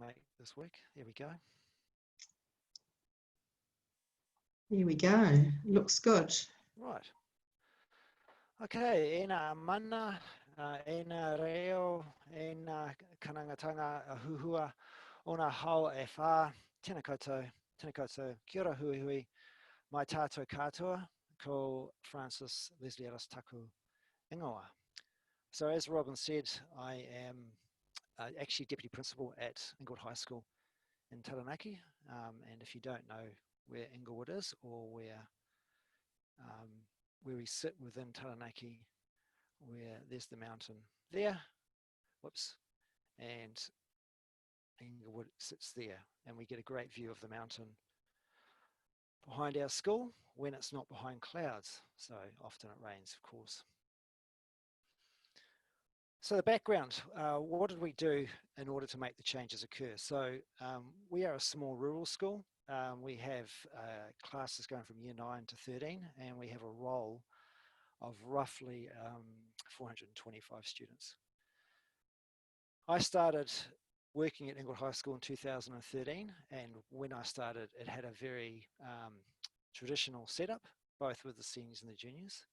make this work. There we go. Here we go. Looks good. Right. Okay, ena mana, ena reo, ena kanangatanga ahuhua, ona hao e wha, tēnā koutou, kia ora hui hui, mai tātou katoa, ko Francis Leslie Ellis taku ingoa. So as Robyn said, I am actually Deputy Principal at Inglewood High School in Taranaki, and if you don't know where Inglewood is or where we sit within Taranaki, where there's the mountain there, whoops, and Inglewood sits there, and we get a great view of the mountain behind our school when it's not behind clouds, so often it rains, of course. So the background, what did we do in order to make the changes occur? So we are a small rural school. We have classes going from year 9 to 13, and we have a roll of roughly 425 students. I started working at Inglewood High School in 2013, and when I started, it had a very traditional setup, both with the seniors and the juniors.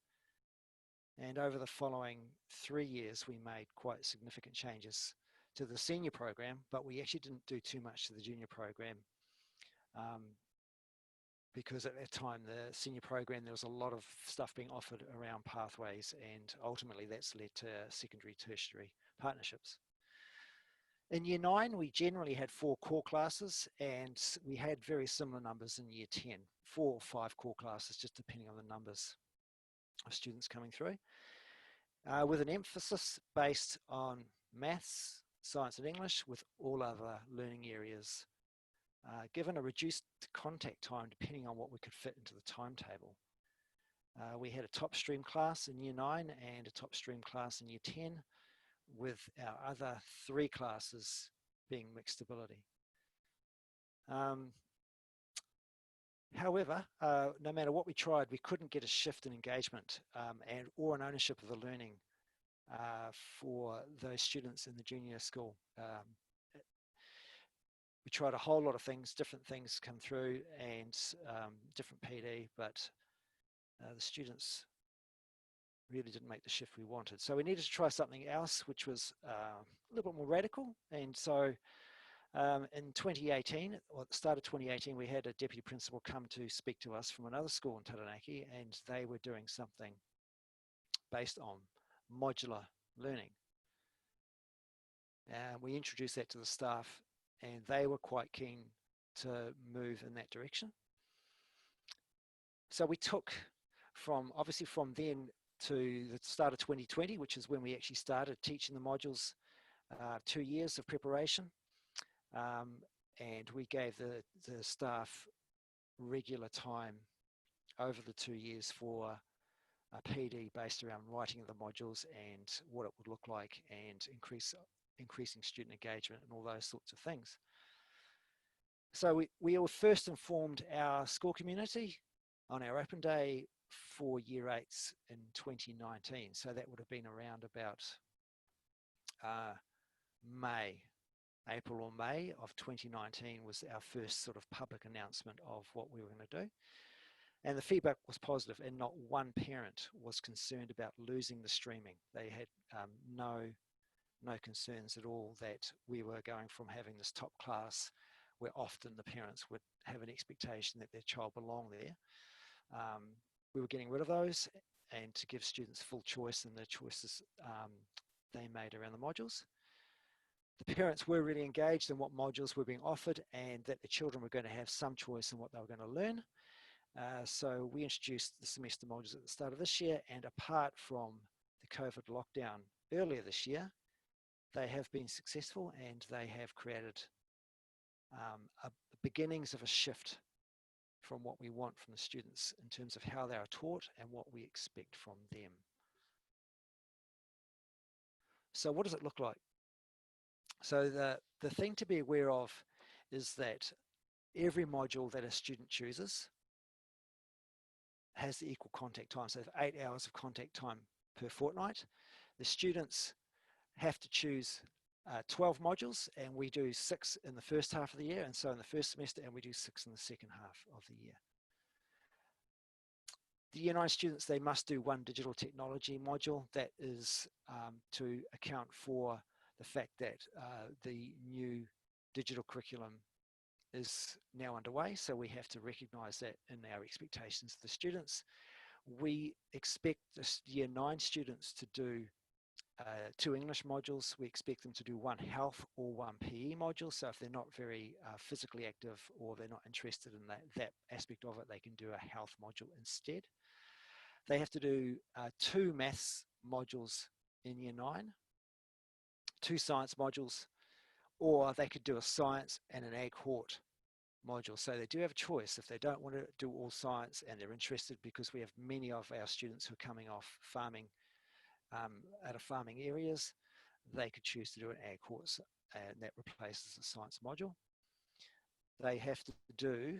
And over the following 3 years, we made quite significant changes to the senior program, but we actually didn't do too much to the junior program because at that time, the senior program, there was a lot of stuff being offered around pathways, and ultimately that's led to secondary, tertiary partnerships. In year 9, we generally had 4 core classes, and we had very similar numbers in year 10, 4 or 5 core classes, just depending on the numbers of students coming through, with an emphasis based on maths, science and English, with all other learning areas given a reduced contact time depending on what we could fit into the timetable. We had a top stream class in year 9 and a top stream class in year 10, with our other 3 classes being mixed ability. However, no matter what we tried, we couldn't get a shift in engagement or an ownership of the learning for those students in the junior school. We tried a whole lot of things, different things come through, and different PD, but the students really didn't make the shift we wanted. So we needed to try something else, which was a little bit more radical. And so in 2018, or at the start of 2018, we had a deputy principal come to speak to us from another school in Taranaki, and they were doing something based on modular learning. We introduced that to the staff, and they were quite keen to move in that direction. So we took obviously from then to the start of 2020, which is when we actually started teaching the modules, 2 years of preparation. And we gave the staff regular time over the 2 years for a PD based around writing of the modules and what it would look like, and increasing student engagement and all those sorts of things. So we all first informed our school community on our open day for year 8s in 2019. So that would have been around about April or May of 2019 was our first sort of public announcement of what we were going to do. And the feedback was positive, and not one parent was concerned about losing the streaming. They had no concerns at all that we were going from having this top class where often the parents would have an expectation that their child belonged there. We were getting rid of those, and to give students full choice in the choices they made around the modules. The parents were really engaged in what modules were being offered, and that the children were going to have some choice in what they were going to learn. So we introduced the semester modules at the start of this year, and apart from the COVID lockdown earlier this year, they have been successful, and they have created beginnings of a shift from what we want from the students in terms of how they are taught and what we expect from them. So what does it look like? So the thing to be aware of is that every module that a student chooses has the equal contact time. So 8 hours of contact time per fortnight. The students have to choose 12 modules, and we do 6 in the first half of the year, and so in the first semester, and we do 6 in the second half of the year. The Year 9 students, they must do one digital technology module. That is to account for the fact that the new digital curriculum is now underway, so we have to recognise that in our expectations of the students. We expect the Year 9 students to do 2 English modules. We expect them to do 1 health or 1 PE module. So if they're not very physically active or they're not interested in that aspect of it, they can do a health module instead. They have to do 2 maths modules in Year 9, 2 science modules, or they could do a science and an ag hort module. So they do have a choice. If they don't want to do all science and they're interested, because we have many of our students who are coming off farming out of farming areas, they could choose to do an ag course, and that replaces the science module. They have to do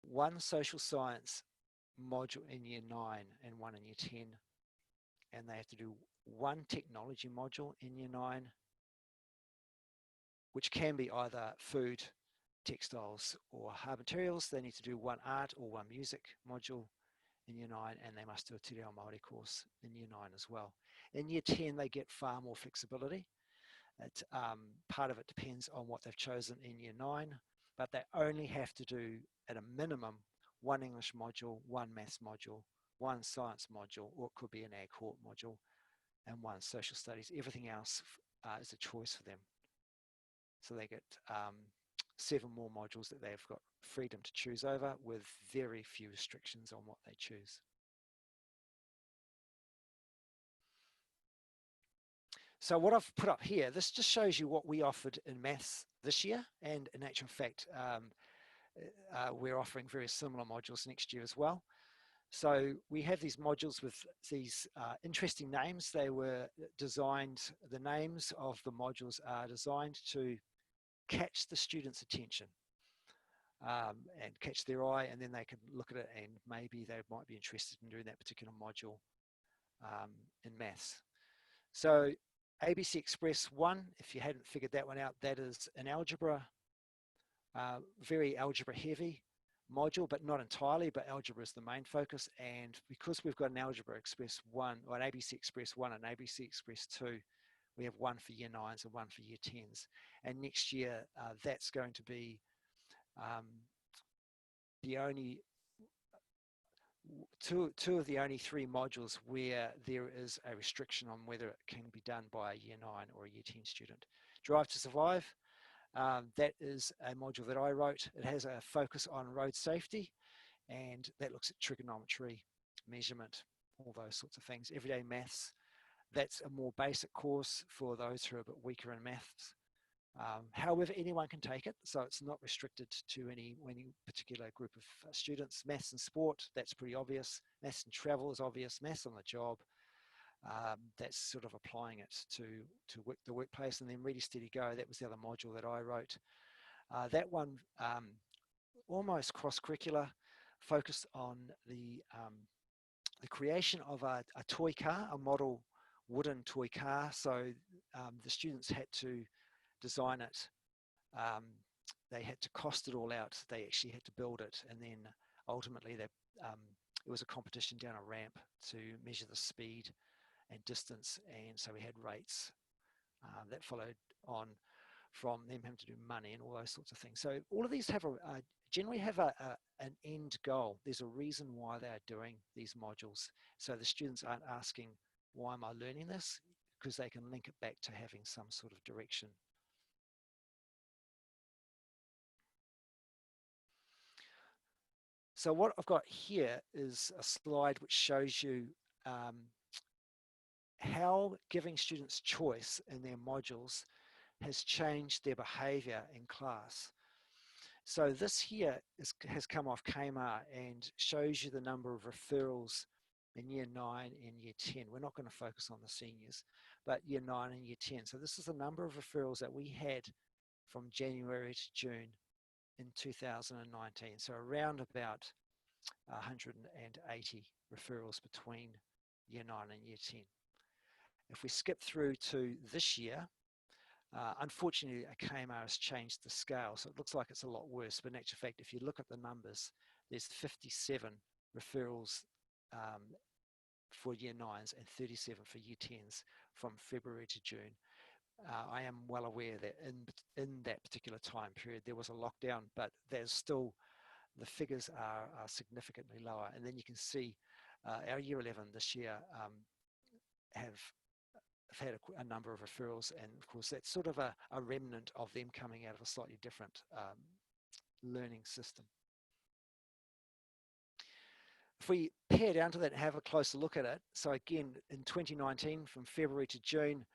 1 social science module in Year 9 and 1 in Year 10, and they have to do 1 technology module in Year 9, which can be either food, textiles, or hard materials. They need to do 1 art or 1 music module in Year 9, and they must do a Te Reo Māori course in Year 9 as well. In Year 10, they get far more flexibility. Part of it depends on what they've chosen in Year 9, but they only have to do, at a minimum, 1 English module, 1 maths module, 1 science module, or it could be an ag hort module, and 1 social studies. Everything else is a choice for them. So they get 7 more modules that they've got freedom to choose over, with very few restrictions on what they choose. So what I've put up here, this just shows you what we offered in maths this year, and in actual fact, we're offering very similar modules next year as well. So we have these modules with these interesting names. They were designed, the names of the modules are designed to catch the students' attention and catch their eye, and then they can look at it and maybe they might be interested in doing that particular module in maths. So ABC Express 1, if you hadn't figured that one out, that is an algebra, very algebra heavy module, but not entirely, but algebra is the main focus. And because we've got an Algebra Express 1, or an ABC Express 1 and ABC Express 2, we have 1 for Year 9s and 1 for Year 10s. And next year, that's going to be the only two of the only 3 modules where there is a restriction on whether it can be done by a Year 9 or a Year 10 student. Drive to Survive, that is a module that I wrote. It has a focus on road safety, and that looks at trigonometry, measurement, all those sorts of things. Everyday maths, that's a more basic course for those who are a bit weaker in maths. However, anyone can take it, so it's not restricted to any particular group of students. Maths and sport, that's pretty obvious. Maths and travel is obvious. Maths on the job, that's sort of applying it to the workplace. And then Ready, Steady, Go, that was the other module that I wrote. That one, almost cross-curricular, focused on the creation of a toy car, a model wooden toy car. So the students had to design it. They had to cost it all out. They actually had to build it, and then ultimately it was a competition down a ramp to measure the speed and distance, and so we had rates that followed on from them having to do money and all those sorts of things. So all of these have generally have an end goal. There's a reason why they are doing these modules. So the students aren't asking, why am I learning this? Because they can link it back to having some sort of direction. So what I've got here is a slide which shows you how giving students choice in their modules has changed their behaviour in class. So this here has come off Kmart and shows you the number of referrals in Year 9 and Year 10. We're not going to focus on the seniors, but Year 9 and Year 10. So this is the number of referrals that we had from January to June in 2019. So around about 180 referrals between Year 9 and Year 10. If we skip through to this year, Unfortunately, KMR has changed the scale, so it looks like it's a lot worse. But in actual fact, if you look at the numbers, there's 57 referrals for year 9s and 37 for year 10s from February to June. I am well aware that in that particular time period there was a lockdown, but there's still, the figures are significantly lower. And then you can see our year 11 this year have had a number of referrals, and of course that's sort of a remnant of them coming out of a slightly different learning system. If we pare down to that and have a closer look at it, so again in 2019 from February to June,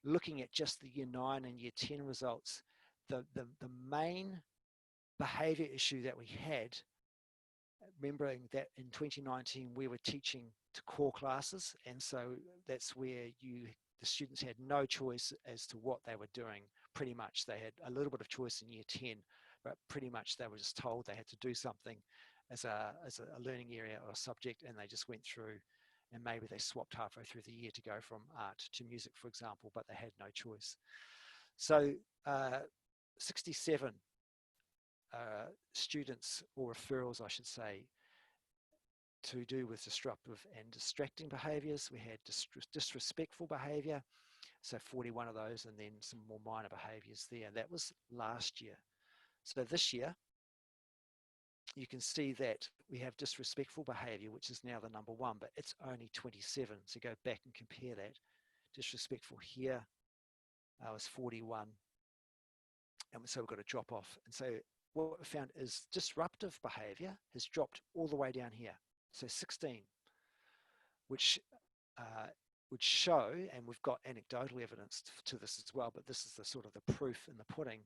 looking at just the year 9 and year 10 results, the main behaviour issue that we had, remembering that in 2019 we were teaching to core classes, and so that's where the students had no choice as to what they were doing. Pretty much they had a little bit of choice in year 10, but pretty much they were just told they had to do something as a learning area or a subject, and they just went through, and maybe they swapped halfway through the year to go from art to music, for example, but they had no choice. So 67 students, or referrals I should say, to do with disruptive and distracting behaviours. We had disrespectful behaviour, so 41 of those, and then some more minor behaviours there. That was last year. So this year, you can see that we have disrespectful behaviour, which is now the number 1, but it's only 27. So go back and compare that. Disrespectful here was 41, and so we've got a drop off. And so what we found is disruptive behaviour has dropped all the way down here. So 16, which would show, and we've got anecdotal evidence to this as well, but this is the sort of the proof in the pudding,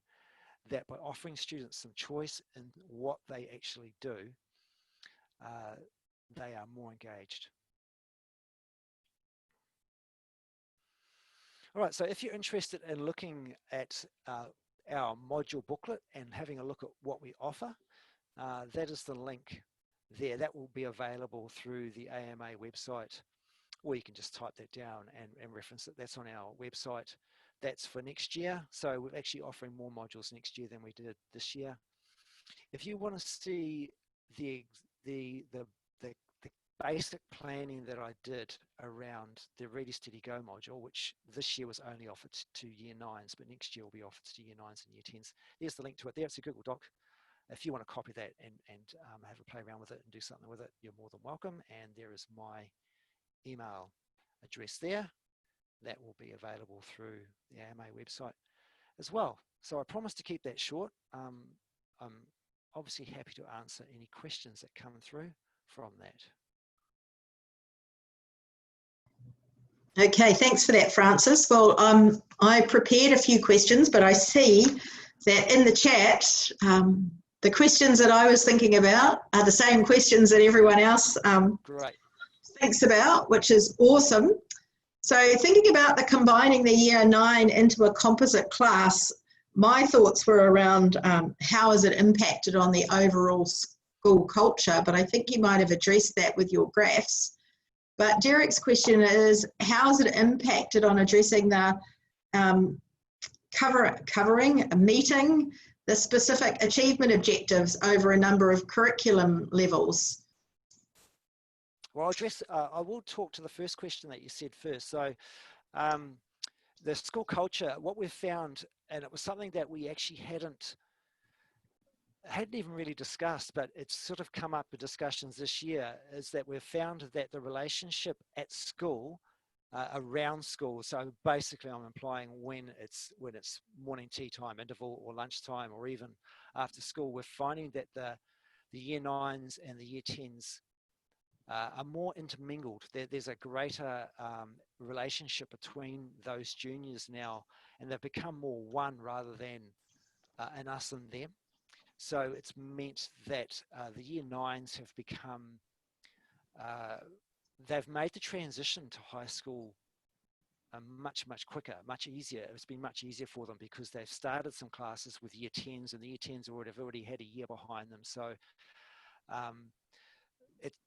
that by offering students some choice in what they actually do, they are more engaged. All right, so if you're interested in looking at our module booklet and having a look at what we offer, that is the link there. That will be available through the AMA website, or you can just type that down and reference it. That's on our website. That's for next year. So we're actually offering more modules next year than we did this year. If you want to see the basic planning that I did around the Ready Steady Go module, which this year was only offered to year 9s, but next year will be offered to year 9s and year 10s. There's the link to it there. It's a Google Doc. If you want to copy that and have a play around with it and do something with it, you're more than welcome. And there is my email address there. That will be available through the AMA website as well. So I promise to keep that short. I'm obviously happy to answer any questions that come through from that. Okay, thanks for that, Francis. Well, I prepared a few questions, but I see that in the chat, the questions that I was thinking about are the same questions that everyone else thinks about, which is awesome. So thinking about combining the year 9 into a composite class, my thoughts were around how has it impacted on the overall school culture, but I think you might have addressed that with your graphs. But Derek's question is, how has it impacted on addressing the meeting the specific achievement objectives over a number of curriculum levels? Well, I will talk to the first question that you said first. So the school culture, what we've found, and it was something that we actually hadn't even really discussed, but it's sort of come up in discussions this year, is that we've found that the relationship at school, around school, so basically I'm implying when it's morning tea time interval or lunchtime or even after school, we're finding that the year 9s and the year 10s are more intermingled. There's a greater relationship between those juniors now, and they've become more one rather than an us and them. So it's meant that the year 9s have become, they've made the transition to high school much quicker, much easier. It's been much easier for them because they've started some classes with year 10s, and the year 10s have already had a year behind them. So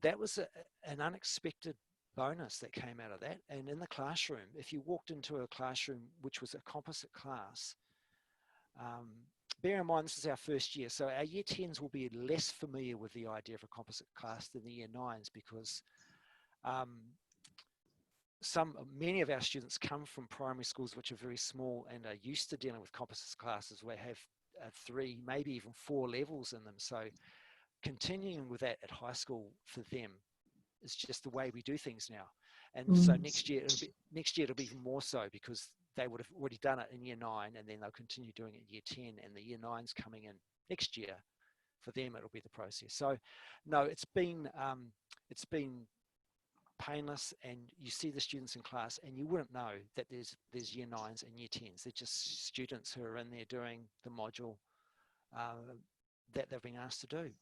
that was an unexpected bonus that came out of that. And in the classroom, if you walked into a classroom which was a composite class, bear in mind this is our first year, so our year 10s will be less familiar with the idea of a composite class than the year 9s, because many of our students come from primary schools which are very small and are used to dealing with composites classes where have 3, maybe even 4 levels in them. So continuing with that at high school for them is just the way we do things now. And so next year it'll be even more so, because they would have already done it in year 9, and then they'll continue doing it in year 10, and the year 9's coming in next year. For them, it'll be the process. So no, it's been painless, and you see the students in class and you wouldn't know that there's year 9s and year 10s. They're just students who are in there doing the module that they've been asked to do.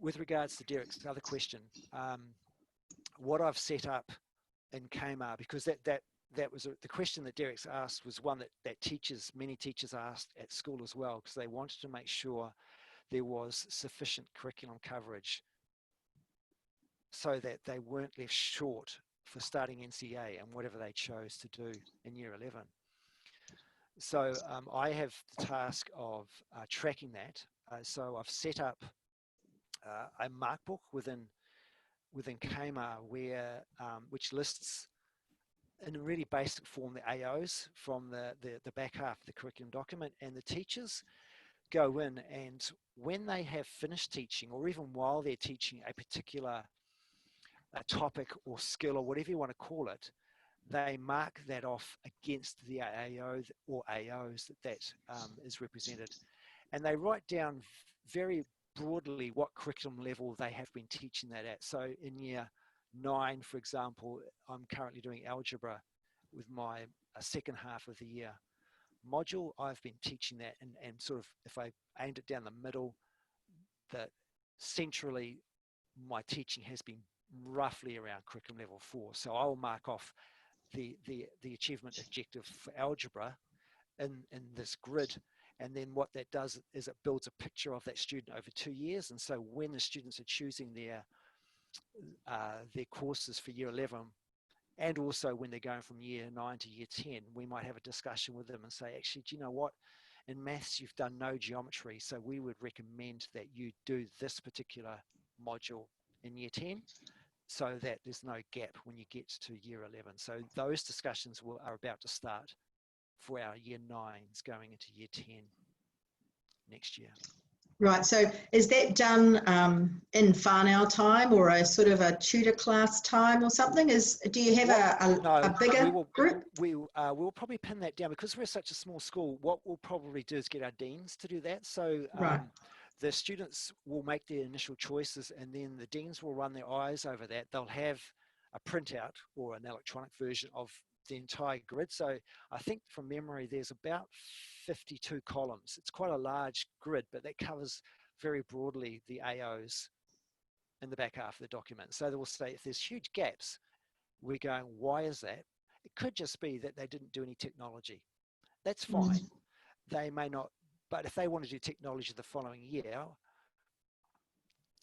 With regards to Derek's other question, what I've set up in Kmart, because that was the question that Derek's asked was one that many teachers asked at school as well, because they wanted to make sure there was sufficient curriculum coverage so that they weren't left short for starting NCA and whatever they chose to do in year 11. So I have the task of tracking that. So I've set up a markbook within Kmart which lists in a really basic form the AOs from the back half of the curriculum document, and the teachers go in, and when they have finished teaching, or even while they're teaching a particular topic or skill or whatever you want to call it, they mark that off against the AO or AOs that is represented, and they write down very broadly what curriculum level they have been teaching that at. So in year 9, for example, I'm currently doing algebra with my second half of the year module. I've been teaching that, and sort of, if I aimed it down the middle, that centrally my teaching has been roughly around curriculum level 4. So I'll mark off the achievement objective for algebra in this grid, and then what that does is it builds a picture of that student over 2 years. And so when the students are choosing their courses for year 11, and also when they're going from year 9 to year 10, we might have a discussion with them and say, actually, do you know what? In maths, you've done no geometry, so we would recommend that you do this particular module in year 10, so that there's no gap when you get to year 11. So those discussions are about to start for our year 9s going into year 10 next year. Right, so is that done in whānau time, or a sort of a tutor class time or something? Do you have a bigger group? We'll probably pin that down, because we're such a small school. What we'll probably do is get our deans to do that. So the students will make their initial choices, and then the deans will run their eyes over that. They'll have a printout or an electronic version of the entire grid. So I think from memory, there's about 52 columns. It's quite a large grid, but that covers very broadly the AOs in the back half of the document. So they will say, if there's huge gaps, we're going, why is that? It could just be that they didn't do any technology. That's fine. They may not, but if they want to do technology the following year,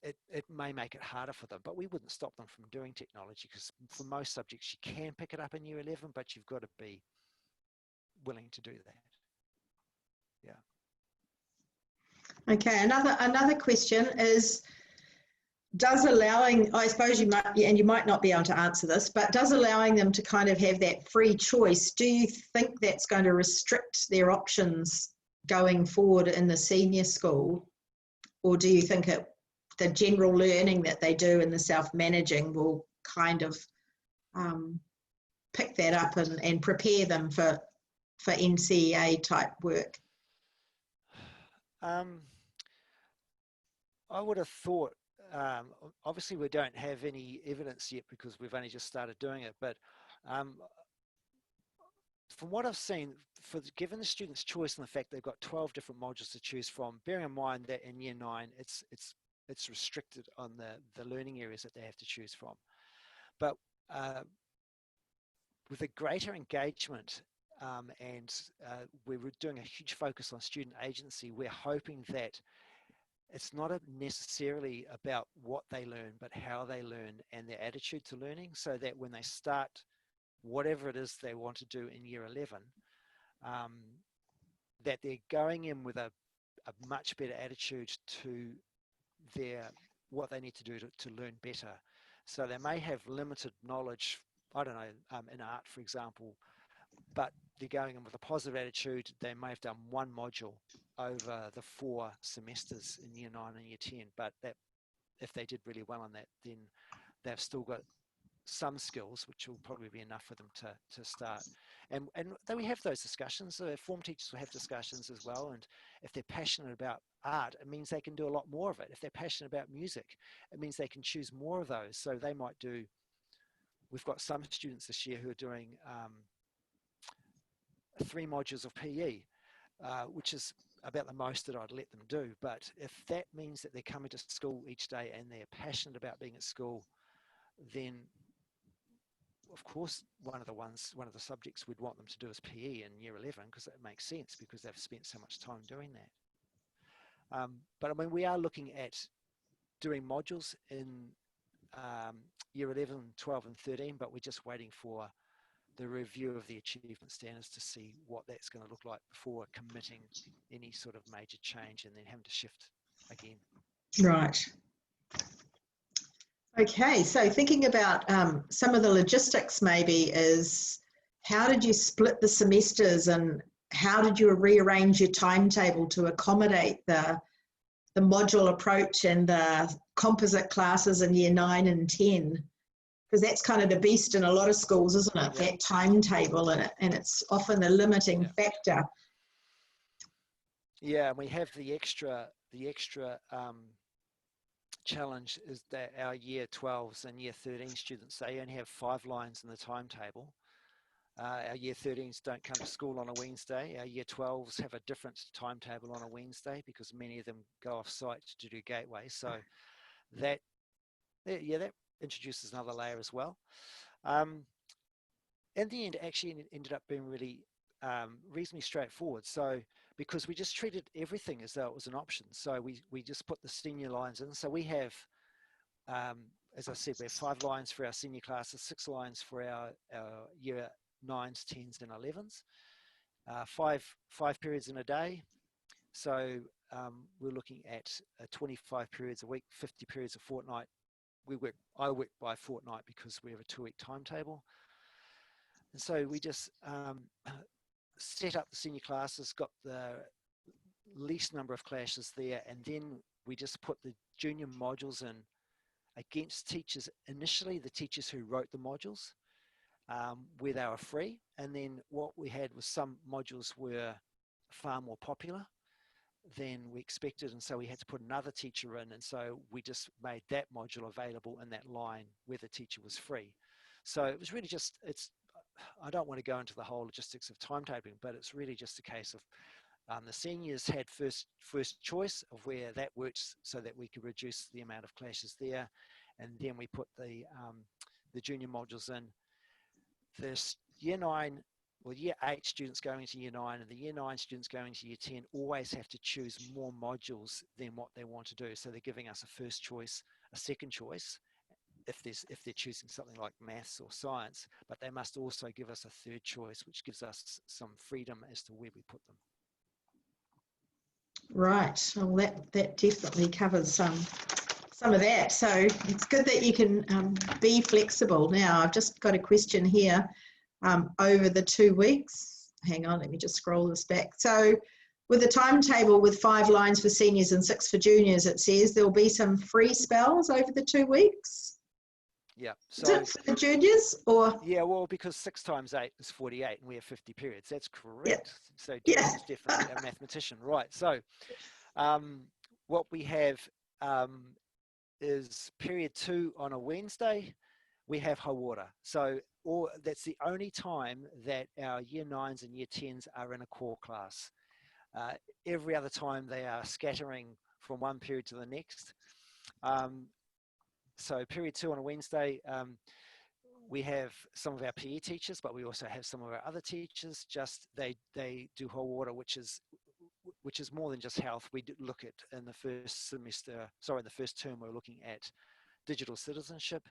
it may make it harder for them, but we wouldn't stop them from doing technology, because for most subjects you can pick it up in year 11, but you've got to be willing to do that. Yeah. Okay, another question is, does allowing, I suppose you might not be able to answer this, but does allowing them to kind of have that free choice, do you think that's going to restrict their options going forward in the senior school? Or do you think the general learning that they do in the self-managing will kind of pick that up and prepare them for NCEA type work? I would have thought, obviously we don't have any evidence yet because we've only just started doing it, but from what I've seen, given the students choice and the fact they've got 12 different modules to choose from, bearing in mind that in year 9 it's restricted on the learning areas that they have to choose from. But with a greater engagement and we're doing a huge focus on student agency, we're hoping that it's not necessarily about what they learn, but how they learn and their attitude to learning, so that when they start whatever it is they want to do in year 11, that they're going in with a much better attitude to what they need to do to learn better. So they may have limited knowledge, I don't know, in art, for example, but they're going in with a positive attitude. They may have done one module over the 4 semesters in year 9 and year 10, but that if they did really well on that, then they've still got some skills, which will probably be enough for them to start. And then we have those discussions. So form teachers will have discussions as well. And if they're passionate about art, it means they can do a lot more of it. If they're passionate about music, it means they can choose more of those. So they might do, we've got some students this year who are doing 3 modules of PE, which is about the most that I'd let them do. But if that means that they're coming to school each day and they're passionate about being at school, then of course, one of the subjects we'd want them to do is PE in year 11, because it makes sense because they've spent so much time doing that. But I mean, we are looking at doing modules in year 11, 12 and 13, but we're just waiting for the review of the achievement standards to see what that's going to look like before committing any sort of major change and then having to shift again. Right. Okay, so thinking about some of the logistics maybe is, how did you split the semesters and how did you rearrange your timetable to accommodate the module approach and the composite classes in year 9 and 10? Because that's kind of the beast in a lot of schools, isn't it? Yeah. That timetable, and it's often a limiting factor. Yeah, and we have the extra challenge is that our year 12s and year 13 students, they only have 5 lines in the timetable. Our year 13s don't come to school on a Wednesday. Our year 12s have a different timetable on a Wednesday because many of them go off site to do gateway. So that introduces another layer as well. In the end, actually ended up being really reasonably straightforward. So because we just treated everything as though it was an option. So we just put the senior lines in. So we have, as I said, we have 5 lines for our senior classes, 6 lines for our year 9s, 10s and 11s, 5 periods in a day. So we're looking at 25 periods a week, 50 periods a fortnight. I work by fortnight because we have a 2-week timetable. And so we just set up the senior classes, got the least number of clashes there, and then we just put the junior modules in against teachers, initially the teachers who wrote the modules, where they were free. And then what we had was some modules were far more popular than we expected, and so we had to put another teacher in, and so we just made that module available in that line where the teacher was free. So it was really just, I don't want to go into the whole logistics of timetabling, but it's really just a case of the seniors had first choice of where that works so that we could reduce the amount of clashes there, and then we put the junior modules in. This year 8 students going into year 9 and the year 9 students going to year 10 always have to choose more modules than what they want to do. So they're giving us a first choice, a second choice, if they're choosing something like maths or science, but they must also give us a third choice, which gives us some freedom as to where we put them. Right. Well, that definitely covers some of that. So it's good that you can be flexible. Now, I've just got a question here. Over the 2 weeks, hang on, let me just scroll this back. So with a timetable with 5 lines for seniors and 6 for juniors, it says there'll be some free spells over the 2 weeks. Yeah. So is it for the juniors, or? Yeah, well, because 6 times 8 is 48 and we have 50 periods. That's correct. Yeah. So juniors is definitely a mathematician, right? So what we have is period 2 on a Wednesday. We have high water. So that's the only time that our year 9s and year 10s are in a core class. Every other time they are scattering from one period to the next. So period 2 on a Wednesday, we have some of our PE teachers, but we also have some of our other teachers, just they do whole water, which is which is more than just health. We look at in the first semester, sorry, in the first term, we're looking at digital citizenship.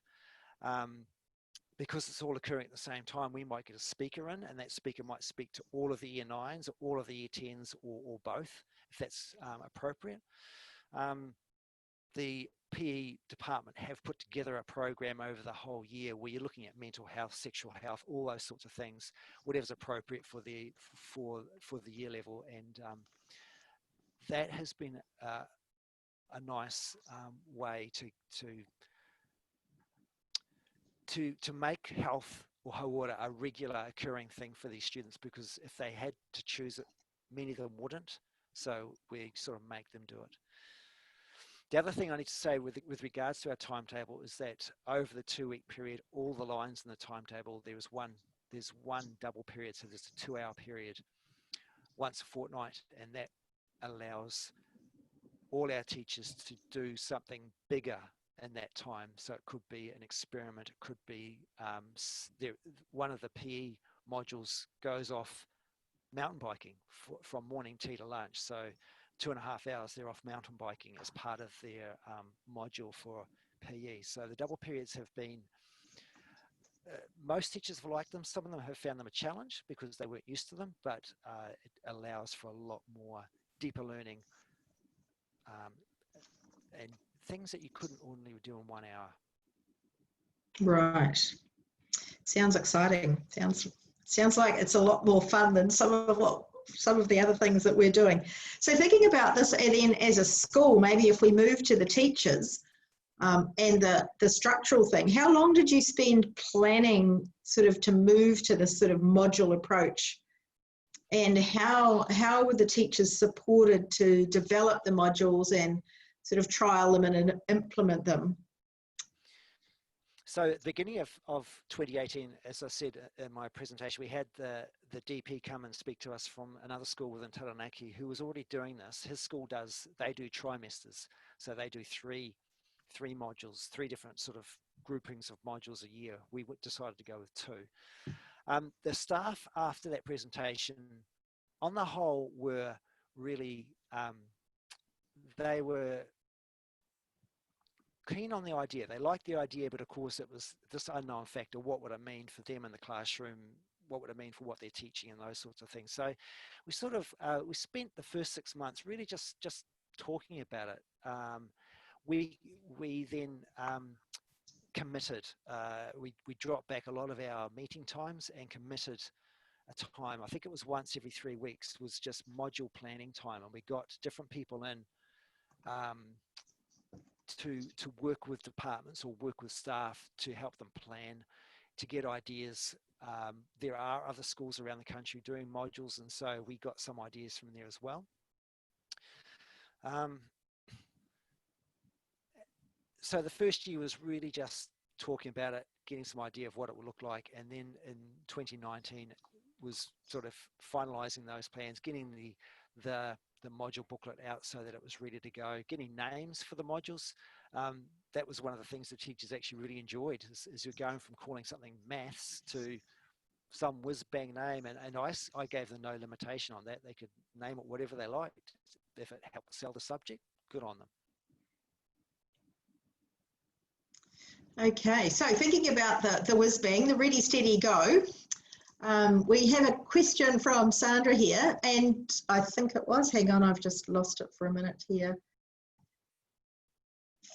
Because it's all occurring at the same time, we might get a speaker in, and that speaker might speak to all of the year 9s or all of the year 10s, or both, if that's appropriate. The PE department have put together a program over the whole year where you're looking at mental health, sexual health, all those sorts of things, whatever's appropriate for the year level, and that has been a nice way to make health or hauora a regular occurring thing for these students, because if they had to choose it, many of them wouldn't. So we sort of make them do it. The other thing I need to say with regards to our timetable is that over the 2-week period, all the lines in the timetable, there's one double period, so there's a 2-hour period once a fortnight, and that allows all our teachers to do something bigger in that time. So it could be an experiment, it could be one of the PE modules goes off mountain biking from morning tea to lunch. So 2.5 hours they're off mountain biking as part of their module for PE. So the double periods have been, most teachers have liked them. Some of them have found them a challenge because they weren't used to them, but it allows for a lot more deeper learning and things that you couldn't ordinarily do in 1 hour. Right. Sounds exciting. Sounds like it's a lot more fun than some of the other things that we're doing. So thinking about this, and then as a school, maybe if we move to the teachers and the structural thing, how long did you spend planning sort of to move to this sort of module approach? And how were the teachers supported to develop the modules and sort of trial them and implement them? So at the beginning of 2018, as I said in my presentation, we had the DP come and speak to us from another school within Taranaki who was already doing this. His school they do trimesters. So they do three modules, 3 different sort of groupings of modules a year. We decided to go with 2. The staff after that presentation, on the whole, were really, they were keen on the idea. They liked the idea, but of course it was this unknown factor. What would it mean for them in the classroom? What would it mean for what they're teaching and those sorts of things? So we sort of, we spent the first 6 months really just talking about it. We then committed, we dropped back a lot of our meeting times and committed a time. I think it was once every 3 weeks was just module planning time, and we got different people in to work with departments or work with staff to help them plan, to get ideas. There are other schools around the country doing modules, and so we got some ideas from there as well. So the first year was really just talking about it, getting some idea of what it would look like, and then in 2019 was sort of finalizing those plans, getting the module booklet out so that it was ready to go, getting names for the modules. That was one of the things that teachers actually really enjoyed, is you're going from calling something maths to some whiz-bang name, and I gave them no limitation on that. They could name it whatever they liked. If it helped sell the subject, good on them. Okay, so thinking about the whiz-bang, the ready, steady, go, we have a question from Sandra here, and I think it was, hang on, I've just lost it for a minute here.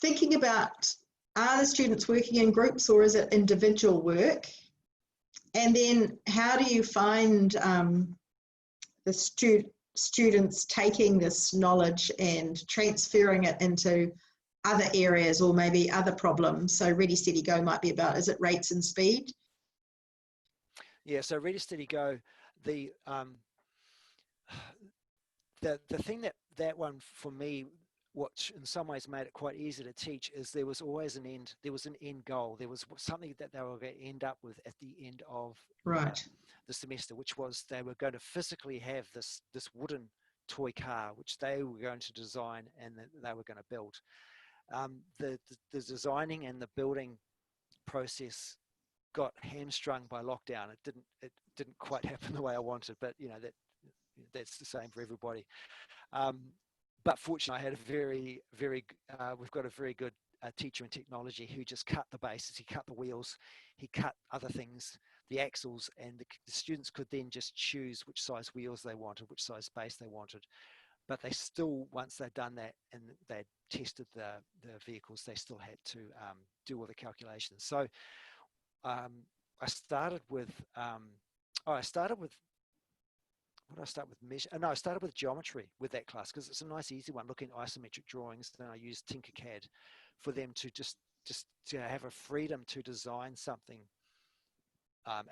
Thinking about, are the students working in groups or is it individual work? And then how do you find the students taking this knowledge and transferring it into other areas or maybe other problems? So ready, steady, go might be about, is it rates and speed? Yeah, so ready, steady, go. The thing that one for me, what in some ways made it quite easy to teach, is there was always an end. There was an end goal. There was something that they were going to end up with at the end of the semester, which was they were going to physically have this wooden toy car, which they were going to design and that they were going to build. The designing and the building process got hamstrung by lockdown. It didn't quite happen the way I wanted, but you know, that that's the same for everybody. Um, but fortunately, I had a we've got a very good teacher in technology who just cut the bases, he cut the wheels, he cut other things, the axles, and the students could then just choose which size wheels they wanted, which size base they wanted. But they still, once they'd done that and they'd tested the vehicles, they still had to do all the calculations. So I started with, what did I start with? No, I started with geometry with that class because it's a nice, easy one, looking at isometric drawings. Then I used Tinkercad for them to just to have a freedom to design something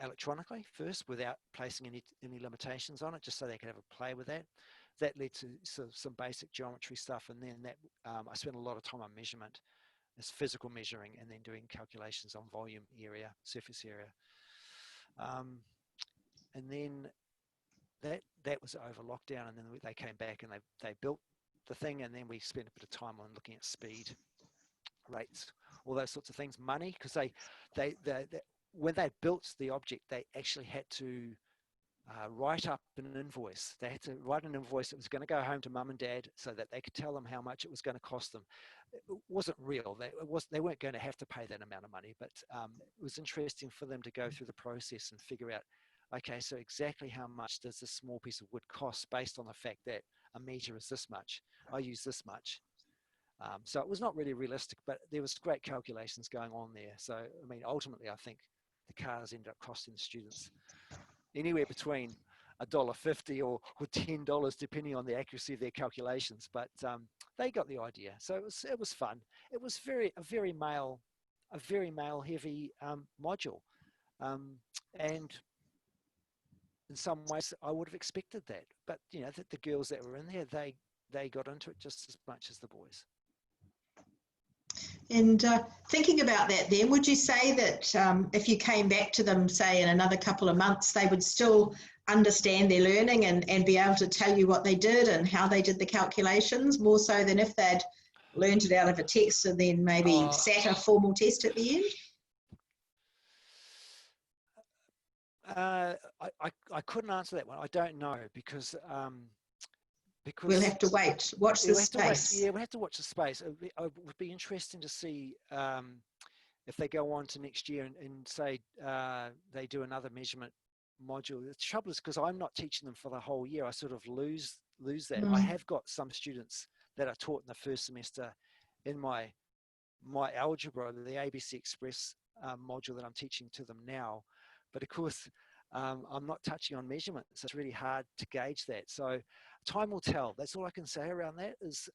electronically first without placing any limitations on it, just so they could have a play with that. That led to some basic geometry stuff, and then that I spent a lot of time on measurement, as physical measuring, and then doing calculations on volume, area, surface area, and then that was over lockdown, and then they came back and they built the thing, and then we spent a bit of time on looking at speed, rates, all those sorts of things, money, because they when they built the object, they actually had to write up an invoice. They had to write an invoice that was going to go home to mum and dad so that they could tell them how much it was going to cost them. It wasn't real. They weren't going to have to pay that amount of money, but it was interesting for them to go through the process and figure out, okay, so exactly how much does this small piece of wood cost based on the fact that a meter is this much, I use this much. So it was not really realistic, but there was great calculations going on there. So, I mean, ultimately, I think the cars ended up costing the students anywhere between $1.50 or $10, depending on the accuracy of their calculations. But they got the idea. So it was fun. It was a very male heavy module. And in some ways, I would have expected that. But, you know, the girls that were in there, they got into it just as much as the boys. And thinking about that then, would you say that if you came back to them, say, in another couple of months, they would still understand their learning and be able to tell you what they did and how they did the calculations, more so than if they'd learned it out of a text and then maybe sat a formal test at the end? I couldn't answer that one. I don't know, because we'll have to wait, watch the space. Yeah, we'll have to watch the space. It would be interesting to see if they go on to next year and say they do another measurement module. The trouble is, because I'm not teaching them for the whole year, I sort of lose that. I have got some students that I taught in the first semester in my algebra, the ABC Express module that I'm teaching to them now. But of course, I'm not touching on measurement, so it's really hard to gauge that. So time will tell. That's all I can say around that. Is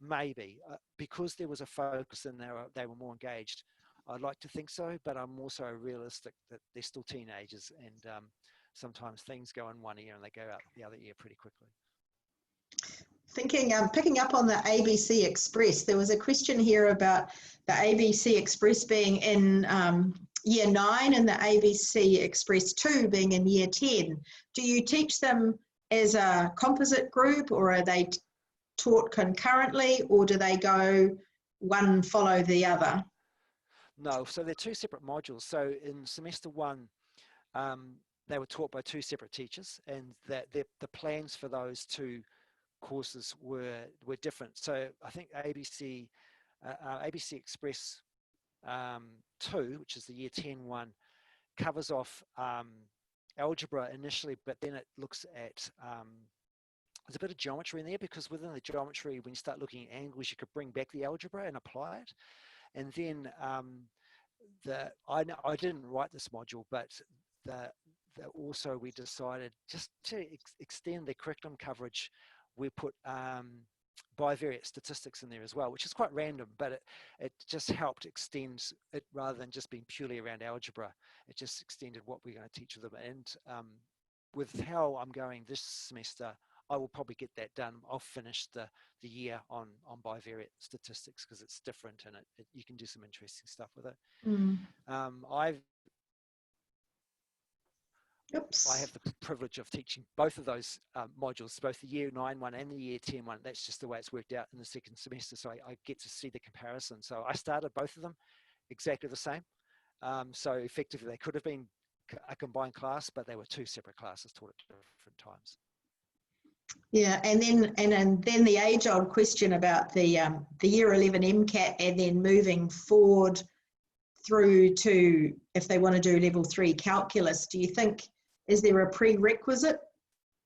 maybe because there was a focus and they were more engaged. I'd like to think so, but I'm also realistic that they're still teenagers, and sometimes things go in one ear and they go out the other ear pretty quickly. Thinking, picking up on the ABC Express, there was a question here about the ABC Express being in year 9 and the ABC Express 2 being in year 10. Do you teach them as a composite group, or are they taught concurrently, or do they go one follow the other? No, so they're two separate modules. So in semester 1, they were taught by 2 separate teachers, and that the plans for those 2 courses were different. So I think ABC Express 2, which is the year 10 one, covers off algebra initially, but then it looks at there's a bit of geometry in there, because within the geometry, when you start looking at angles, you could bring back the algebra and apply it. And then I didn't write this module, but also we decided just to extend the curriculum coverage. We put bivariate statistics in there as well, which is quite random, but it just helped extend it rather than just being purely around algebra. It just extended what we're going to teach them. And with how I'm going this semester, I will probably get that done. I'll finish the year on bivariate statistics, because it's different and you can do some interesting stuff with it. I have the privilege of teaching both of those modules, both the year 9 one and the year 10 one. That's just the way it's worked out in the second semester. So I get to see the comparison. So I started both of them exactly the same. So effectively they could have been a combined class, but they were 2 separate classes taught at different times. Yeah, and then the age-old question about the year 11 MCAT and then moving forward through to if they want to do level 3 calculus. Do you think, is there a prerequisite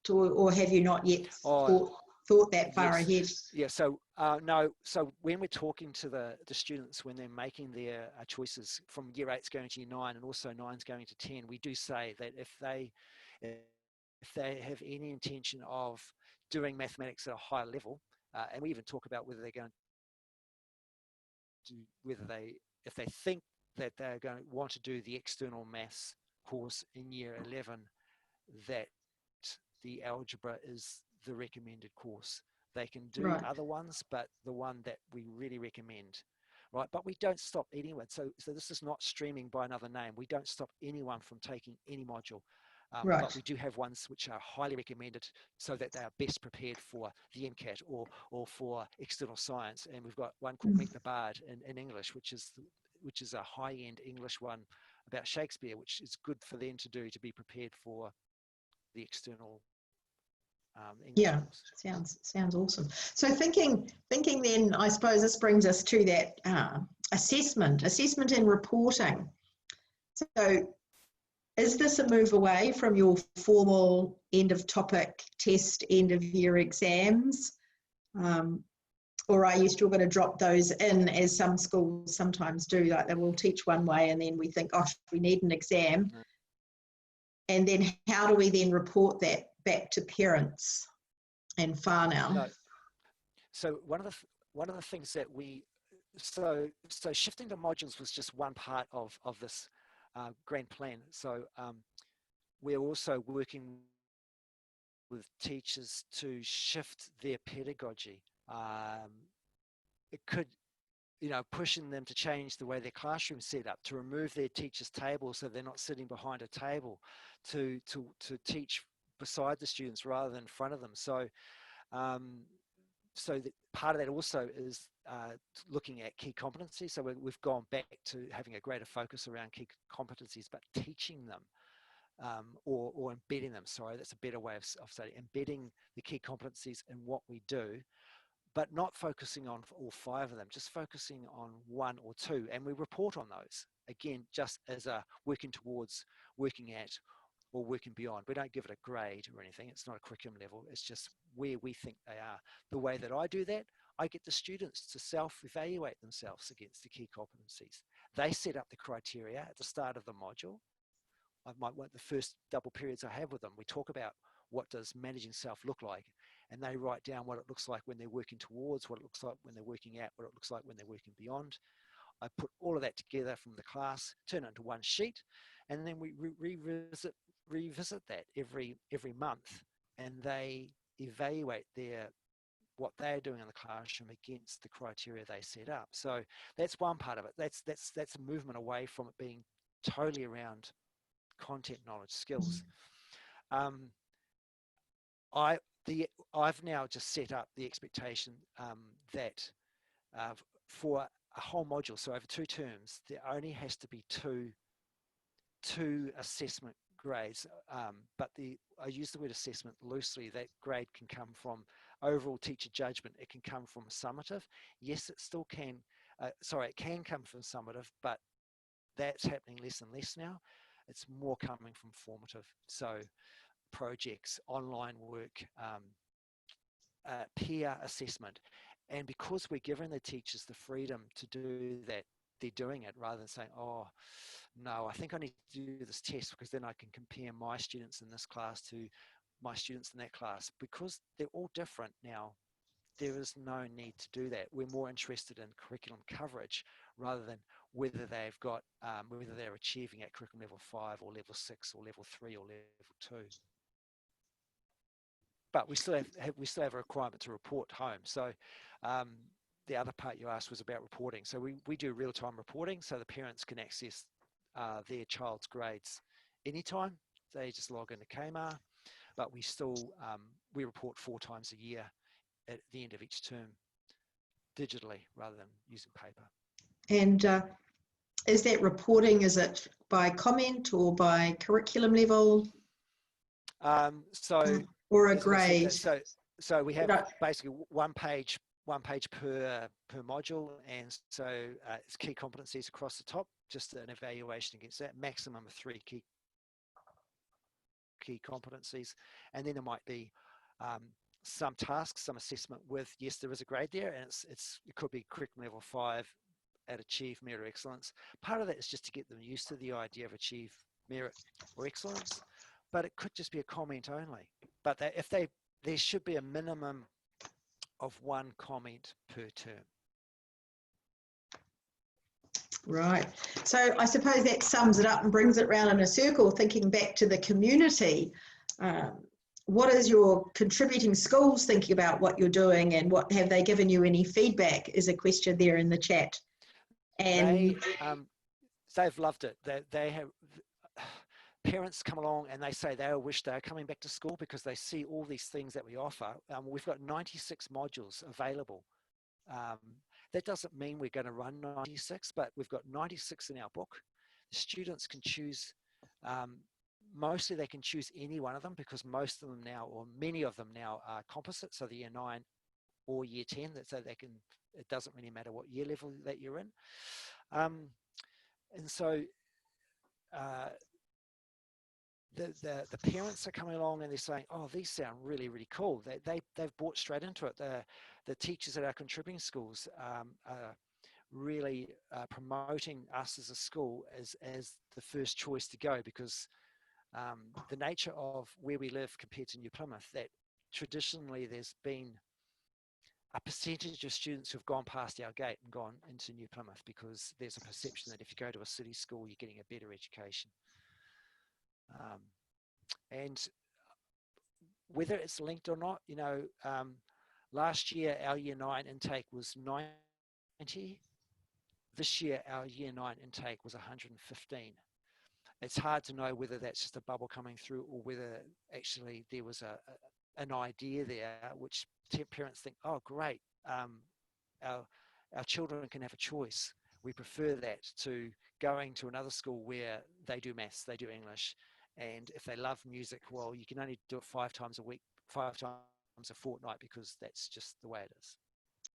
to, or have you not yet thought that far ahead? Yeah, so no, so when we're talking to the students when they're making their choices from year 8's going to year 9 and also 9's going to 10, we do say that if they have any intention of doing mathematics at a higher level, and we even talk about whether they're going to, if they think that they're going to want to do the external maths course in year 11, that the algebra is the recommended course. They can do other ones, but the one that we really recommend, right? But we don't stop anyone. So this is not streaming by another name. We don't stop anyone from taking any module. But we do have ones which are highly recommended so that they are best prepared for the MCAT or for external science. And we've got one called Meet the Bard in English, which is a high-end English one about Shakespeare, which is good for them to do to be prepared for the external English course. Sounds awesome. So thinking then, I suppose this brings us to that assessment and reporting. So is this a move away from your formal end of topic test, end of year exams? Or are you still going to drop those in, as some schools sometimes do, like they will teach one way and then we think, oh, we need an exam. And then how do we then report that back to parents and whānau? No. So one of the things that so shifting to modules was just one part of this grand plan. So we're also working with teachers to shift their pedagogy. It could, pushing them to change the way their classroom set up, to remove their teacher's table so they're not sitting behind a table, to teach beside the students rather than in front of them. So part of that also is looking at key competencies. So we've gone back to having a greater focus around key competencies, but teaching them or embedding them. Sorry, that's a better way of saying embedding the key competencies in what we do, but not focusing on all 5 of them, just focusing on 1 or 2. And we report on those, again, just as a working towards, working at, or working beyond. We don't give it a grade or anything. It's not a curriculum level. It's just where we think they are. The way that I do that, I get the students to self-evaluate themselves against the key competencies. They set up the criteria at the start of the module. The first double periods I have with them, we talk about what does managing self look like, and they write down what it looks like when they're working towards, what it looks like when they're working at, what it looks like when they're working beyond. I put all of that together from the class, turn it into one sheet, and then we revisit that every month, and they evaluate what they're doing in the classroom against the criteria they set up. So that's one part of it. That's a movement away from it being totally around content, knowledge, skills. I've now just set up the expectation that for a whole module, so over 2 terms, there only has to be two assessment grades, but I use the word assessment loosely. That grade can come from overall teacher judgment. It can come from summative. Yes, it still can. It can come from summative, but that's happening less and less now. It's more coming from formative. So projects, online work, peer assessment. And because we're giving the teachers the freedom to do that, they're doing it rather than saying, oh, no, I think I need to do this test because then I can compare my students in this class to my students in that class. Because they're all different now, there is no need to do that. We're more interested in curriculum coverage rather than whether they've got, whether they're achieving at curriculum level 5 or level 6 or level 3 or level 2. But we still have a requirement to report home. So the other part you asked was about reporting. So we do real-time reporting so the parents can access their child's grades anytime. They just log into KMAR, but we still, we report 4 times a year at the end of each term digitally rather than using paper. And is that reporting, is it by comment or by curriculum level? or a Yes, I said grade? that. So we have No. basically one page per module, and so it's key competencies across the top, just an evaluation against that, maximum of 3 key competencies, and then there might be some tasks, some assessment with, yes, there is a grade there, and it could be curriculum level 5 at Achieve, Merit, or Excellence. Part of that is just to get them used to the idea of Achieve, Merit, or Excellence, but it could just be a comment only. But there should be a minimum of 1 comment per term. Right. So I suppose that sums it up and brings it round in a circle, thinking back to the community. What is your contributing schools thinking about what you're doing, and what have they given you any feedback, is a question there in the chat. And they've loved it. They have parents come along and they say they wish they were coming back to school because they see all these things that we offer. We've got 96 modules available. That doesn't mean we're going to run 96, but we've got 96 in our book. The students can choose, mostly they can choose any one of them, because most of them now, or many of them now, are composite, so the year 9 or year 10, so they can, it doesn't really matter what year level that you're in. And so the parents are coming along and they're saying, oh, these sound really, really cool. They've bought straight into it. The teachers at our contributing schools are really promoting us as a school as the first choice to go, because the nature of where we live compared to New Plymouth, that traditionally there's been a percentage of students who've gone past our gate and gone into New Plymouth, because there's a perception that if you go to a city school, you're getting a better education. And whether it's linked or not, you know, last year our year 9 intake was 90. This year our year 9 intake was 115. It's hard to know whether that's just a bubble coming through, or whether actually there was an idea there which parents think, oh great, our children can have a choice. We prefer that to going to another school where they do maths, they do English, and if they love music, well, you can only do it 5 times a week, 5 times a fortnight, because that's just the way it is.